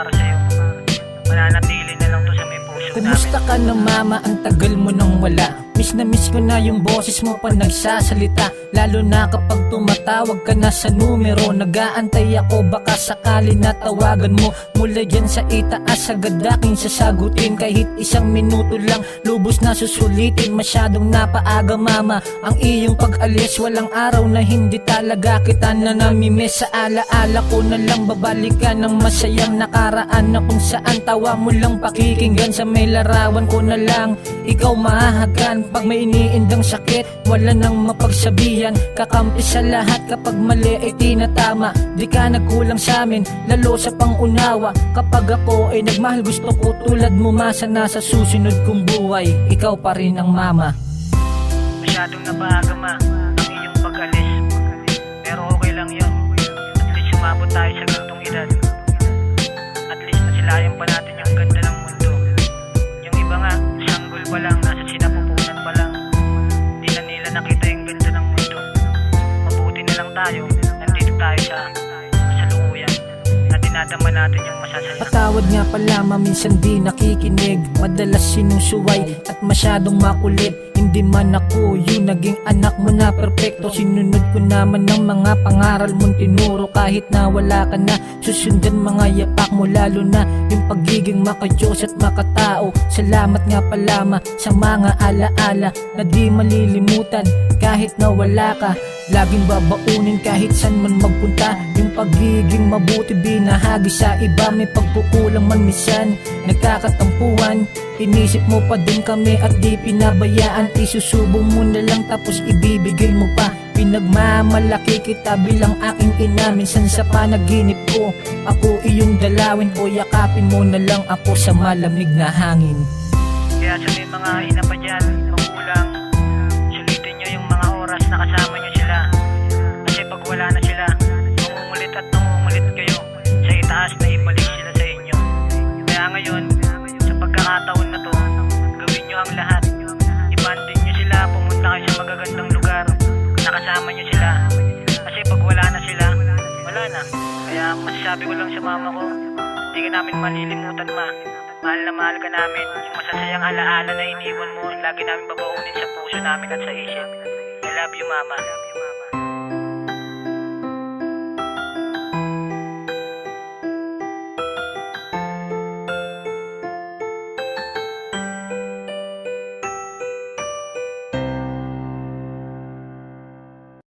para sa'yo. Mananatili na lang to sa may puso namin. Kumusta ka na mama, ang tagal mo nang wala. Miss na miss ko na yung boses mo pa nagsasalita. Lalo na kapag tumatawag ka na sa numero. Nag-aantay ako baka sakali na tawagan mo. Mula dyan sa itaas agad aking sasagutin. Kahit isang minuto lang lubos na susulitin. Masyadong napaaga mama ang iyong pag-alis. Walang araw na hindi talaga kita na namimiss. Sa alaala ko na lang babalikan ng masayang nakaraan na kung saan tawa mo lang pakikinggan. Sa may larawan ko na lang ikaw mahahagan. Pag may iniindang sakit, wala nang mapagsabihan. Kakampi sa lahat kapag mali ay tinatama. Di ka nagkulang sa amin, lalo sa pangunawa. Kapag ako ay nagmahal, gusto ko tulad mo masana sa susunod kong buhay. Ikaw pa rin ang mama. Masyadong napaaga ma ang iyong pag-alis. Pero okay lang yun. At least sumabot tayo sa ganitong edad. At least nasilayan pa natin yung ganda ng mundo. Yung iba nga, sanggol pa lang, nasa sinapupunan pa lang. Di na nila nakita yung ganda ng mundo. Mabuti na lang tayo, nandito tayo sa kasalukuyan na dinadama natin yung masasaya. Patawad nga pala minsan di nakikinig. Madalas sinusuway at masyadong makulit. Hindi man ako yung naging anak mo na perpekto. Sinunod ko naman ng mga pangaral mong tinuro. Kahit na wala ka na, susundan mga yapak mo. Lalo na yung pagiging makadiyos at makatao. Salamat nga pala sa mga alaala na di malilimutan. Kahit na wala ka, laging babaunin kahit saan man magpunta. Yung pagiging mabuti binahagi sa iba. May pagkukulang man minsan, nagkakatampuhan. Inisip mo pa din kami at di pinabayaan. Isusubong mo na lang tapos ibibigay mo pa. Pinagmamalaki kita bilang aking ina. Minsan sa panaginip ko, ako iyong dalawin. O yakapin mo na lang ako sa malamig na hangin. Kaya sa may mga ina pa dyan, magulang, sulitin nyo yung mga oras na kasama nyo sila. Kasi pag wala na sila, mangungulit at nangungulit kayo sa itaas na ibalik sila sa inyo. Kaya ngayon, sa pagkakataon na to, gawin nyo ang lahat. Ibandin nyo sila, pumunta kayo sa magagandang lugar, nakasama nyo sila. Kasi pag wala na sila, wala na. Kaya masasabi ko lang sa mama ko, hindi ka namin malilimutan ma. Mahal na mahal ka namin. Yung masasayang alaala na iniwan mo, lagi namin babaunin sa puso namin at sa isip. I love you mama.